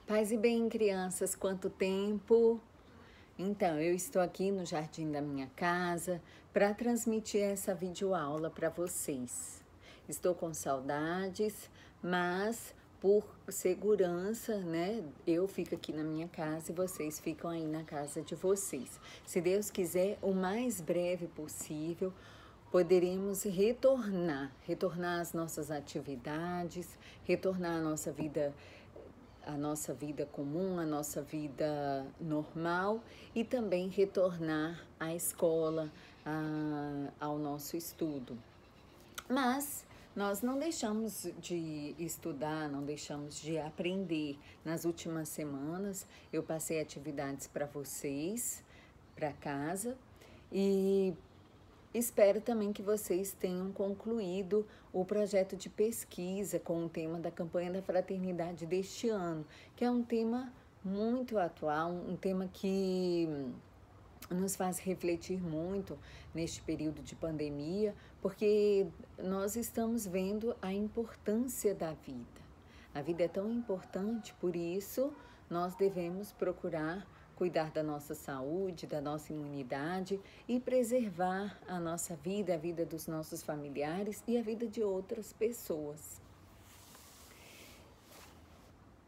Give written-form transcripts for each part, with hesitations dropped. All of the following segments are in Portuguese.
Paz e bem, crianças, quanto tempo! Então, eu estou aqui no jardim da minha casa para transmitir essa videoaula para vocês. Estou com saudades, mas por segurança, né, eu fico aqui na minha casa e vocês ficam aí na casa de vocês. Se Deus quiser, o mais breve possível, poderemos retornar às nossas atividades, retornar à nossa vida comum, à nossa vida normal e também retornar à escola, ao nosso estudo. Mas nós não deixamos de estudar, não deixamos de aprender. Nas últimas semanas eu passei atividades para vocês, para casa, e espero também que vocês tenham concluído o projeto de pesquisa com o tema da campanha da fraternidade deste ano, que é um tema muito atual, um tema que nos faz refletir muito neste período de pandemia, porque nós estamos vendo a importância da vida. A vida é tão importante, por isso nós devemos procurar cuidar da nossa saúde, da nossa imunidade e preservar a nossa vida, a vida dos nossos familiares e a vida de outras pessoas.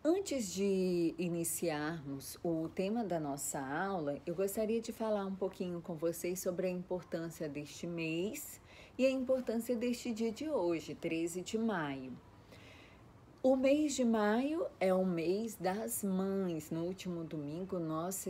Antes de iniciarmos o tema da nossa aula, eu gostaria de falar um pouquinho com vocês sobre a importância deste mês e a importância deste dia de hoje, 13 de maio. O mês de maio é o mês das mães. No último domingo nós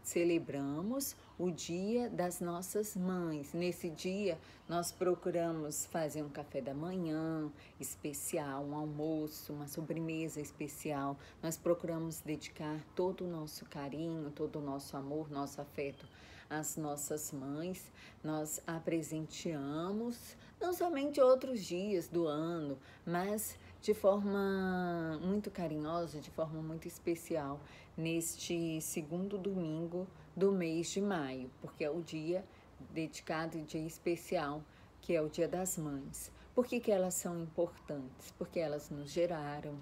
celebramos o Dia das Nossas Mães. Nesse dia nós procuramos fazer um café da manhã especial, um almoço, uma sobremesa especial. Nós procuramos dedicar todo o nosso carinho, todo o nosso amor, nosso afeto às nossas mães. Nós a presenteamos não somente outros dias do ano, mas de forma muito carinhosa, de forma muito especial, neste segundo domingo do mês de maio, porque é o dia dedicado e dia especial, que é o Dia das Mães. Por que elas são importantes? Porque elas nos geraram,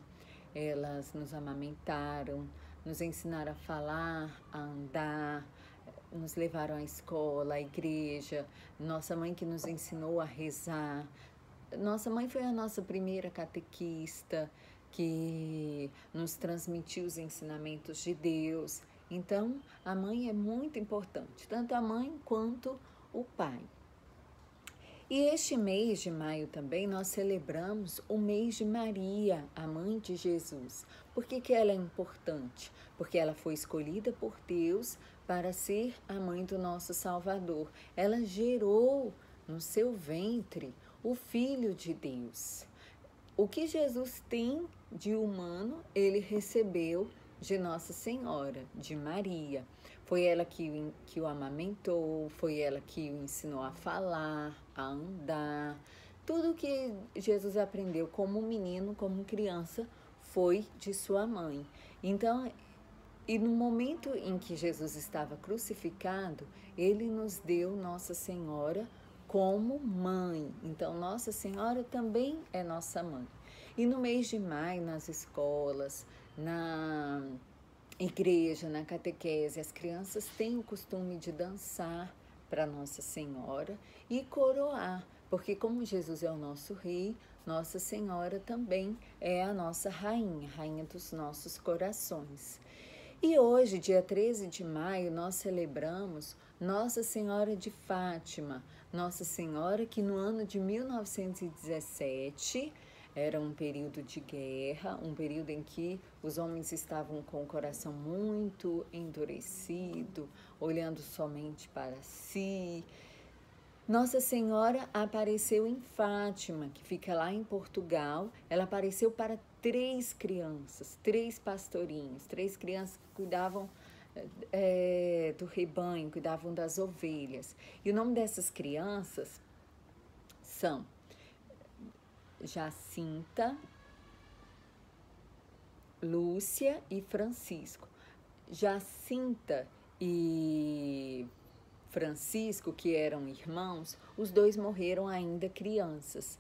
elas nos amamentaram, nos ensinaram a falar, a andar, nos levaram à escola, à igreja, nossa mãe que nos ensinou a rezar. Nossa mãe foi a nossa primeira catequista, que nos transmitiu os ensinamentos de Deus. Então, a mãe é muito importante, tanto a mãe quanto o pai. E este mês de maio também nós celebramos o mês de Maria, a mãe de Jesus. Por que ela é importante? Porque ela foi escolhida por Deus para ser a mãe do nosso Salvador. Ela gerou no seu ventre o Filho de Deus. O que Jesus tem de humano, ele recebeu de Nossa Senhora, de Maria. Foi ela que o amamentou, foi ela que o ensinou a falar, a andar. Tudo que Jesus aprendeu como menino, como criança, foi de sua mãe. Então, e no momento em que Jesus estava crucificado, ele nos deu Nossa Senhora como mãe. Então, Nossa Senhora também é nossa mãe. E no mês de maio, nas escolas, na igreja, na catequese, as crianças têm o costume de dançar para Nossa Senhora e coroar, porque como Jesus é o nosso rei, Nossa Senhora também é a nossa rainha, rainha dos nossos corações. E hoje, dia 13 de maio, nós celebramos Nossa Senhora de Fátima, Nossa Senhora que no ano de 1917, era um período de guerra, um período em que os homens estavam com o coração muito endurecido, olhando somente para si. Nossa Senhora apareceu em Fátima, que fica lá em Portugal. Ela apareceu para 3 crianças, 3 pastorinhos, 3 crianças que cuidavam do rebanho, cuidavam das ovelhas. E o nome dessas crianças são Jacinta, Lúcia e Francisco. Jacinta e Francisco, que eram irmãos, os dois morreram ainda crianças.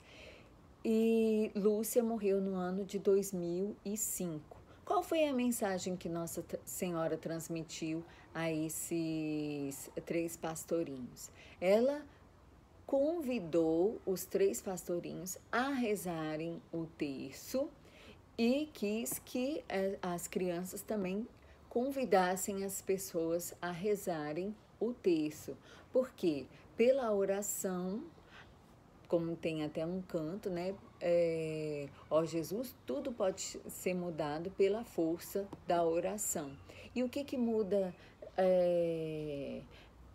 E Lúcia morreu no ano de 2005. Qual foi a mensagem que Nossa Senhora transmitiu a esses 3 pastorinhos? Ela convidou os 3 pastorinhos a rezarem o terço e quis que as crianças também convidassem as pessoas a rezarem o terço. Por quê? Pela oração, como tem até um canto, né? Ó Jesus, tudo pode ser mudado pela força da oração. E o que muda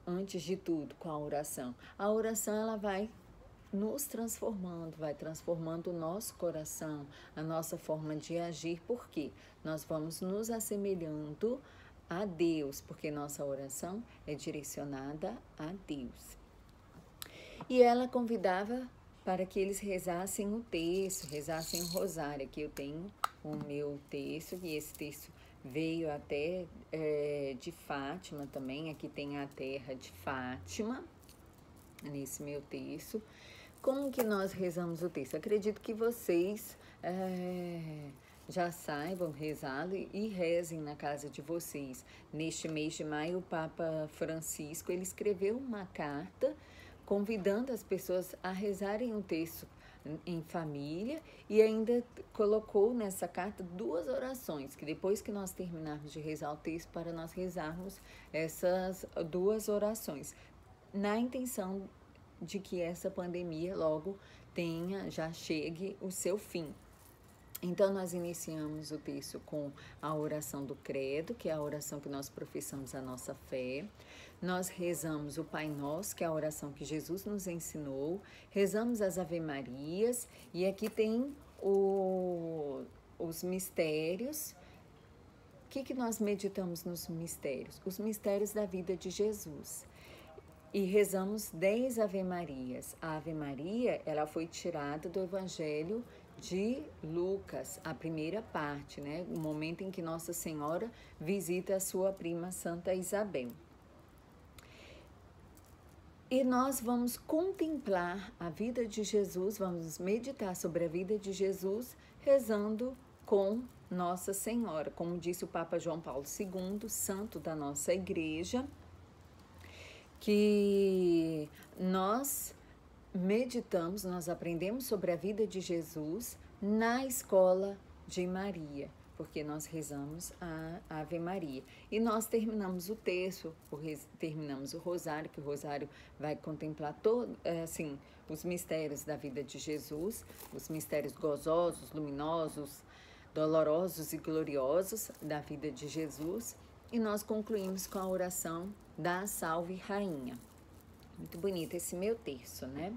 antes de tudo com a oração? A oração, ela vai nos transformando, vai transformando o nosso coração, a nossa forma de agir, porque nós vamos nos assemelhando a Deus, porque nossa oração é direcionada a Deus. E ela convidava para que eles rezassem o terço, rezassem o rosário. Aqui eu tenho o meu terço, e esse terço veio até de Fátima também. Aqui tem a terra de Fátima, nesse meu terço. Como que nós rezamos o terço? Acredito que vocês já saibam rezá-lo e rezem na casa de vocês. Neste mês de maio, o Papa Francisco, ele escreveu uma carta convidando as pessoas a rezarem o terço em família, e ainda colocou nessa carta 2 orações, que depois que nós terminarmos de rezar o terço, para nós rezarmos essas 2 orações, na intenção de que essa pandemia logo já chegue o seu fim. Então, nós iniciamos o terço com a oração do credo, que é a oração que nós professamos a nossa fé. Nós rezamos o Pai Nosso, que é a oração que Jesus nos ensinou. Rezamos as Ave-Marias, e aqui tem os mistérios. O que nós meditamos nos mistérios? Os mistérios da vida de Jesus. E rezamos 10 Ave-Marias. A Ave Maria, ela foi tirada do Evangelho de Lucas, a primeira parte, né? O momento em que Nossa Senhora visita a sua prima Santa Isabel. E nós vamos contemplar a vida de Jesus, vamos meditar sobre a vida de Jesus, rezando com Nossa Senhora. Como disse o Papa João Paulo II, santo da nossa igreja, que nós meditamos, nós aprendemos sobre a vida de Jesus na escola de Maria, porque nós rezamos a Ave Maria. E nós terminamos o terço, terminamos o rosário, que o rosário vai contemplar os mistérios da vida de Jesus, os mistérios gozosos, luminosos, dolorosos e gloriosos da vida de Jesus. E nós concluímos com a oração da Salve Rainha. Muito bonito esse meu terço, né?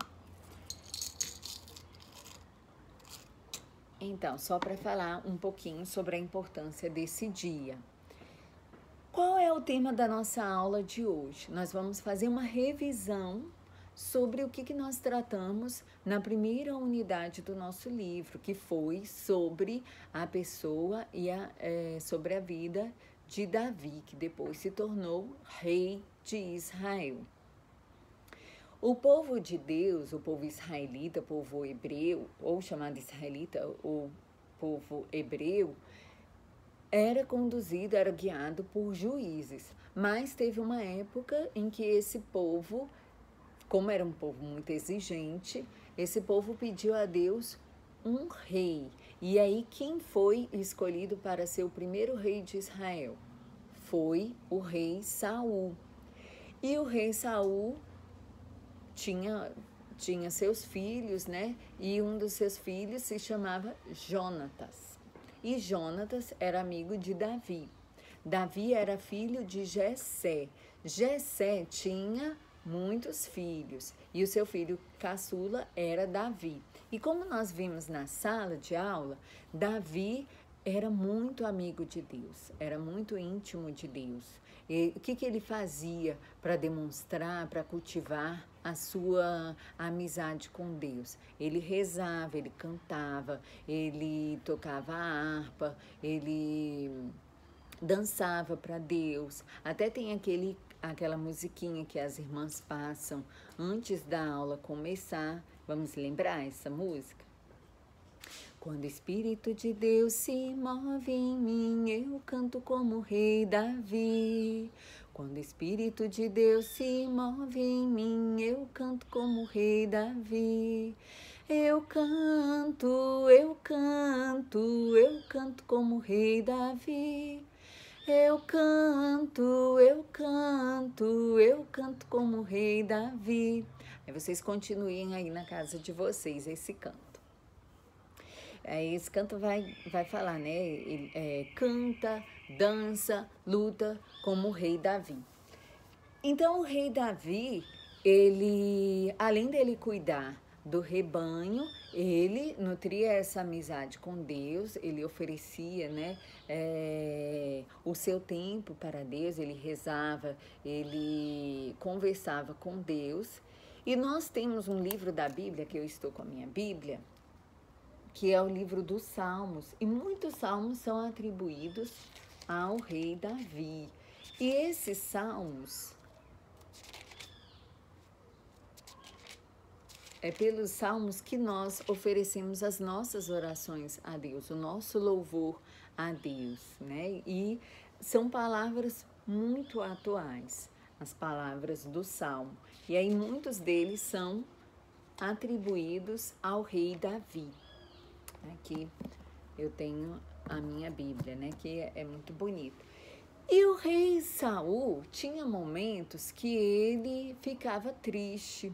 Então, só para falar um pouquinho sobre a importância desse dia. Qual é o tema da nossa aula de hoje? Nós vamos fazer uma revisão sobre o que nós tratamos na primeira unidade do nosso livro, que foi sobre a pessoa e sobre a vida de Davi, que depois se tornou rei de Israel. O povo de Deus, o povo israelita, o povo hebreu, ou chamado israelita, o povo hebreu, era conduzido, era guiado por juízes. Mas teve uma época em que esse povo, como era um povo muito exigente, esse povo pediu a Deus um rei. E aí, quem foi escolhido para ser o primeiro rei de Israel? Foi o rei Saul. E o rei Saul tinha seus filhos, né? E um dos seus filhos se chamava Jonatas. E Jonatas era amigo de Davi. Davi era filho de Jessé. Jessé tinha muitos filhos e o seu filho caçula era Davi. E como nós vimos na sala de aula, Davi era muito amigo de Deus, era muito íntimo de Deus. E o que ele fazia para demonstrar, para cultivar a sua amizade com Deus? Ele rezava, ele cantava, ele tocava a harpa, ele dançava para Deus. Até tem aquela musiquinha que as irmãs passam antes da aula começar. Vamos lembrar essa música? Quando o Espírito de Deus se move em mim, eu canto como o rei Davi. Quando o Espírito de Deus se move em mim, eu canto como o rei Davi. Eu canto, eu canto, eu canto como o rei Davi. Eu canto, eu canto, eu canto como o rei Davi. Aí vocês continuem aí na casa de vocês esse canto. Aí esse canto vai falar, né? Ele, canta, dança, luta como o rei Davi. Então o rei Davi, ele, além dele cuidar do rebanho, ele nutria essa amizade com Deus, ele oferecia, né, o seu tempo para Deus, ele rezava, ele conversava com Deus. E nós temos um livro da Bíblia, que eu estou com a minha Bíblia, que é o livro dos Salmos, e muitos salmos são atribuídos ao rei Davi. E esses salmos, é pelos salmos que nós oferecemos as nossas orações a Deus, o nosso louvor a Deus, né? E são palavras muito atuais, as palavras do salmo. E aí muitos deles são atribuídos ao rei Davi. Aqui eu tenho a minha Bíblia, né, que é muito bonita. E o rei Saul tinha momentos que ele ficava triste.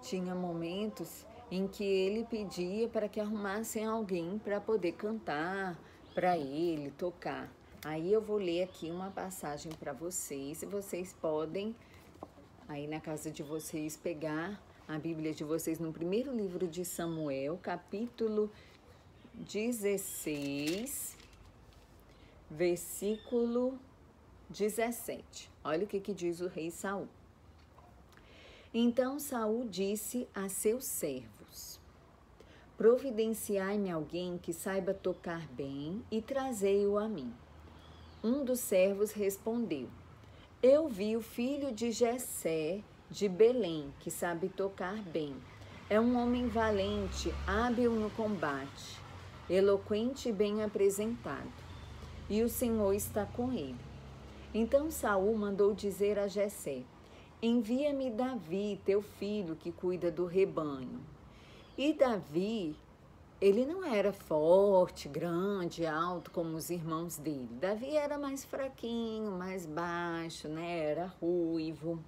Tinha momentos em que ele pedia para que arrumassem alguém para poder cantar para ele, tocar. Aí eu vou ler aqui uma passagem para vocês, e vocês podem, aí na casa de vocês, pegar a Bíblia de vocês no primeiro livro de Samuel, capítulo 16, versículo 17. Olha o que diz o rei Saul. Então Saul disse a seus servos: providenciai-me alguém que saiba tocar bem e trazei-o a mim. Um dos servos respondeu: eu vi o filho de Jessé de Belém, que sabe tocar bem. É um homem valente, hábil no combate, eloquente e bem apresentado. E o Senhor está com ele. Então Saul mandou dizer a Jessé: envia-me Davi, teu filho, que cuida do rebanho. E Davi, ele não era forte, grande, alto como os irmãos dele. Davi era mais fraquinho, mais baixo, né? Era ruivo.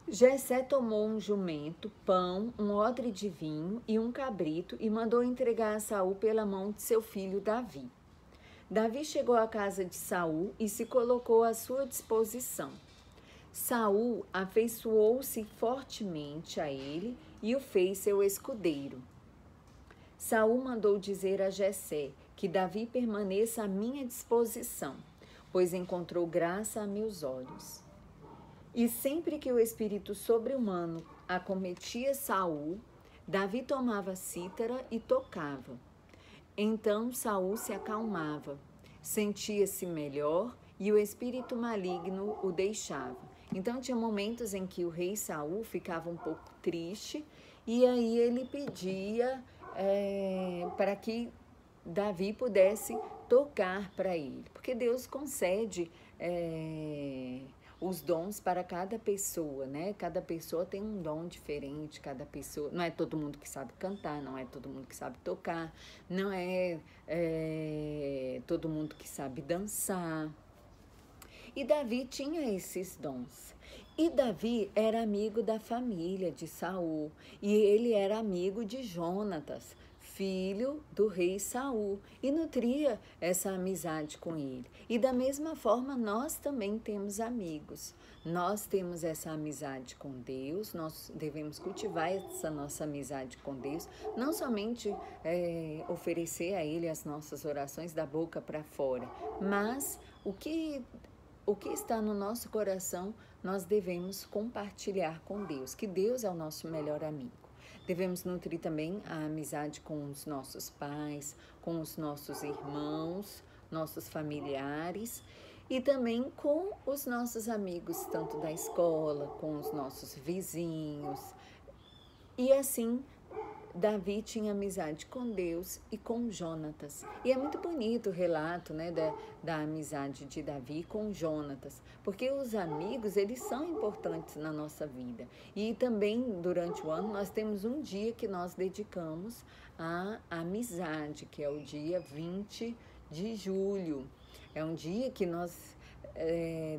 Jessé tomou um jumento, pão, um odre de vinho e um cabrito e mandou entregar a Saul pela mão de seu filho Davi. Davi chegou à casa de Saul e se colocou à sua disposição. Saul afeiçoou-se fortemente a ele e o fez seu escudeiro. Saul mandou dizer a Jessé que Davi permaneça à minha disposição, pois encontrou graça a meus olhos. E sempre que o espírito sobre-humano acometia Saul, Davi tomava a cítara e tocava. Então Saul se acalmava, sentia-se melhor e o espírito maligno o deixava. Então tinha momentos em que o rei Saul ficava um pouco triste e aí ele pedia para que Davi pudesse tocar para ele, porque Deus concede os dons para cada pessoa, né? Cada pessoa tem um dom diferente, cada pessoa... Não é todo mundo que sabe cantar, não é todo mundo que sabe tocar, não é todo mundo que sabe dançar. E Davi tinha esses dons. E Davi era amigo da família de Saul, e ele era amigo de Jonatas, filho do rei Saul, e nutria essa amizade com ele. E da mesma forma, nós também temos amigos. Nós temos essa amizade com Deus, nós devemos cultivar essa nossa amizade com Deus, não somente oferecer a Ele as nossas orações da boca para fora, mas o que está no nosso coração, nós devemos compartilhar com Deus, que Deus é o nosso melhor amigo. Devemos nutrir também a amizade com os nossos pais, com os nossos irmãos, nossos familiares e também com os nossos amigos, tanto da escola, com os nossos vizinhos. E assim, Davi tinha amizade com Deus e com Jonatas. E é muito bonito o relato, né, da amizade de Davi com Jonatas, porque os amigos, eles são importantes na nossa vida. E também, durante o ano, nós temos um dia que nós dedicamos à amizade, que é o dia 20 de julho. É um dia que nós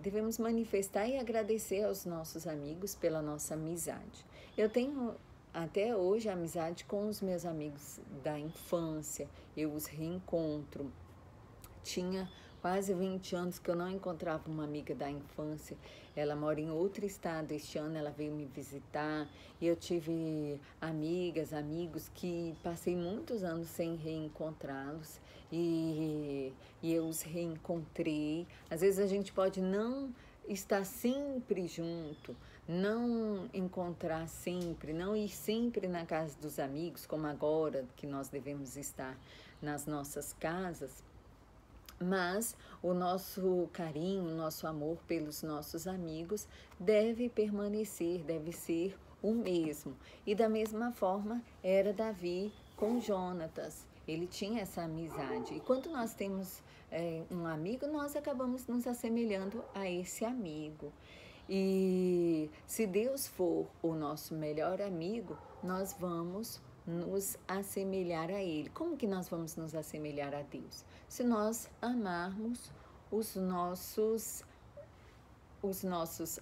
devemos manifestar e agradecer aos nossos amigos pela nossa amizade. Eu tenho até hoje amizade com os meus amigos da infância, eu os reencontro. Tinha quase 20 anos que eu não encontrava uma amiga da infância. Ela mora em outro estado. Este ano ela veio me visitar e eu tive amigas, amigos que passei muitos anos sem reencontrá-los e eu os reencontrei. Às vezes a gente pode não estar sempre junto, não encontrar sempre, não ir sempre na casa dos amigos, como agora que nós devemos estar nas nossas casas, mas o nosso carinho, o nosso amor pelos nossos amigos deve permanecer, deve ser o mesmo. E da mesma forma era Davi com Jonatas. Ele tinha essa amizade. E quando nós temos um amigo, nós acabamos nos assemelhando a esse amigo. E se Deus for o nosso melhor amigo, nós vamos nos assemelhar a Ele. Como que nós vamos nos assemelhar a Deus? Se nós amarmos os nossos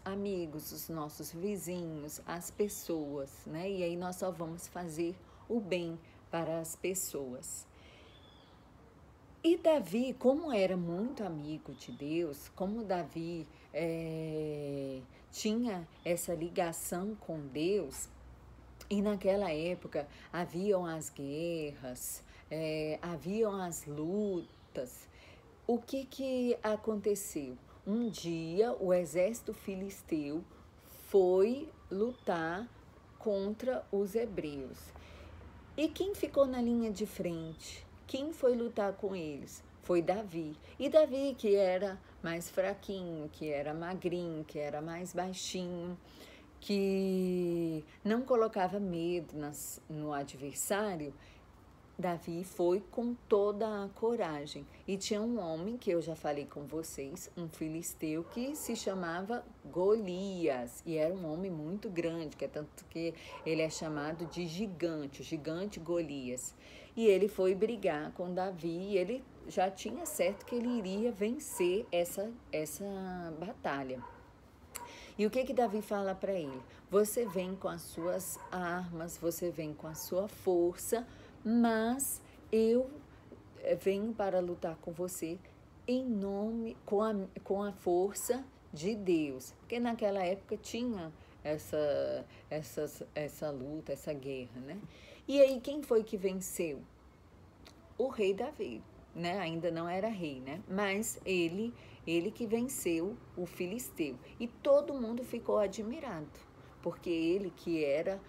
amigos, os nossos vizinhos, as pessoas, né? E aí nós só vamos fazer o bem para as pessoas. E Davi, como era muito amigo de Deus, como Davi tinha essa ligação com Deus, e naquela época haviam as guerras, haviam as lutas. O que aconteceu? Um dia o exército filisteu foi lutar contra os hebreus. E quem ficou na linha de frente? Quem foi lutar com eles? Foi Davi. E Davi, que era mais fraquinho, que era magrinho, que era mais baixinho, que não colocava medo no adversário, Davi foi com toda a coragem. E tinha um homem, que eu já falei com vocês, um filisteu, que se chamava Golias. E era um homem muito grande, que é tanto que ele é chamado de gigante, o gigante Golias. E ele foi brigar com Davi e ele já tinha certo que ele iria vencer essa batalha. E o que Davi fala para ele? Você vem com as suas armas, você vem com a sua força, mas eu venho para lutar com você em nome, com a força de Deus. Porque naquela época tinha essa luta, essa guerra, né? E aí quem foi que venceu? O rei Davi, né? Ainda não era rei, né? Mas ele que venceu o filisteu. E todo mundo ficou admirado, porque ele que era,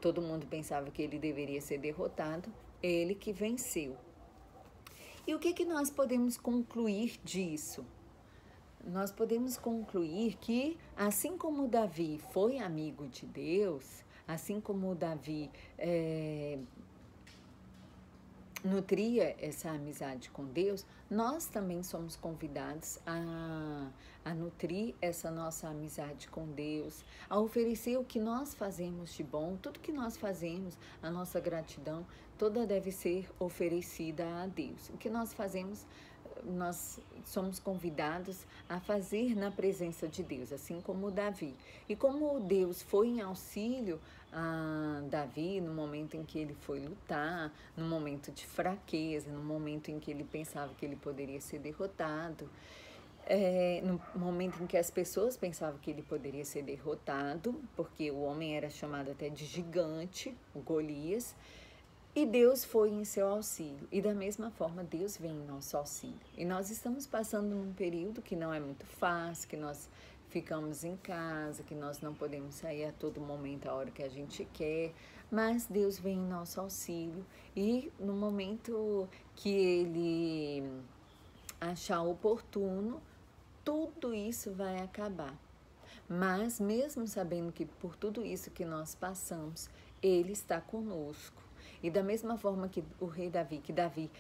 todo mundo pensava que ele deveria ser derrotado, ele que venceu. E o que nós podemos concluir disso? Nós podemos concluir que, assim como Davi foi amigo de Deus, assim como Davi nutria essa amizade com Deus, nós também somos convidados a nutrir essa nossa amizade com Deus, a oferecer o que nós fazemos de bom, tudo que nós fazemos, a nossa gratidão, toda deve ser oferecida a Deus. O que nós fazemos, nós somos convidados a fazer na presença de Deus, assim como Davi. E como Deus foi em auxílio a Davi no momento em que ele foi lutar, no momento de fraqueza, no momento em que ele pensava que ele poderia ser derrotado, no momento em que as pessoas pensavam que ele poderia ser derrotado, porque o homem era chamado até de gigante, o Golias, e Deus foi em seu auxílio. E da mesma forma, Deus vem em nosso auxílio. E nós estamos passando num período que não é muito fácil, que nós ficamos em casa, que nós não podemos sair a todo momento, a hora que a gente quer, mas Deus vem em nosso auxílio e no momento que Ele achar oportuno, tudo isso vai acabar. Mas mesmo sabendo que por tudo isso que nós passamos, Ele está conosco. E da mesma forma que o rei Davi, que Davi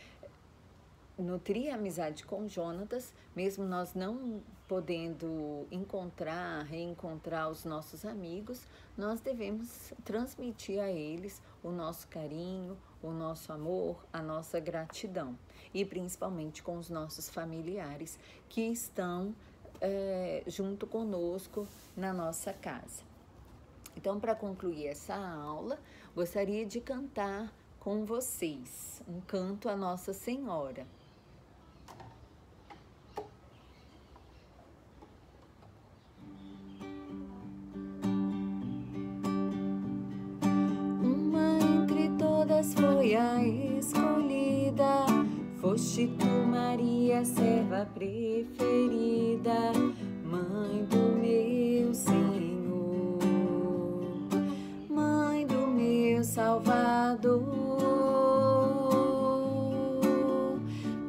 nutria amizade com Jonatas, mesmo nós não podendo reencontrar os nossos amigos, nós devemos transmitir a eles o nosso carinho, o nosso amor, a nossa gratidão. E principalmente com os nossos familiares que estão junto conosco na nossa casa. Então, para concluir essa aula, gostaria de cantar com vocês um canto à Nossa Senhora. Uma entre todas foi a escolhida, foste tu, Maria, serva preferida, mãe do meu Senhor, mãe do meu Salvador.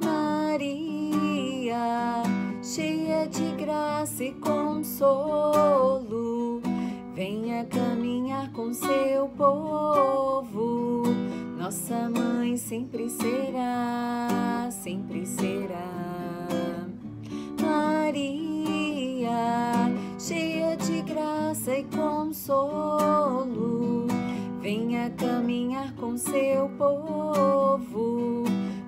Maria, cheia de graça e consolo, venha caminhar com seu povo. Nossa mãe sempre será, sempre será. Maria, cheia de graça e consolo, venha caminhar com seu povo.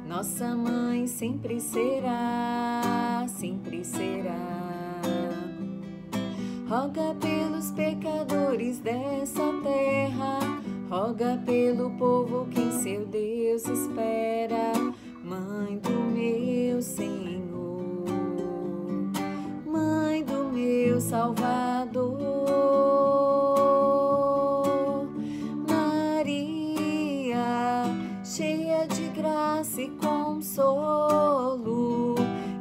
Nossa mãe sempre será, sempre será. Roga pelos pecadores dessa terra, roga pelo povo que em seu Deus espera. Mãe do meu Senhor, mãe do meu Salvador. Maria, cheia de graça e consolo,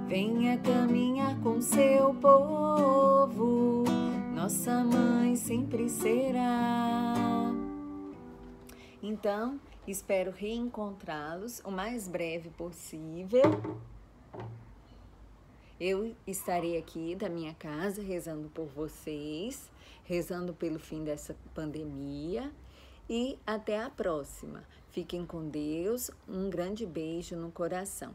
venha caminhar com seu povo. Nossa mãe sempre será. Então, espero reencontrá-los o mais breve possível. Eu estarei aqui da minha casa rezando por vocês, rezando pelo fim dessa pandemia. E até a próxima. Fiquem com Deus. Um grande beijo no coração.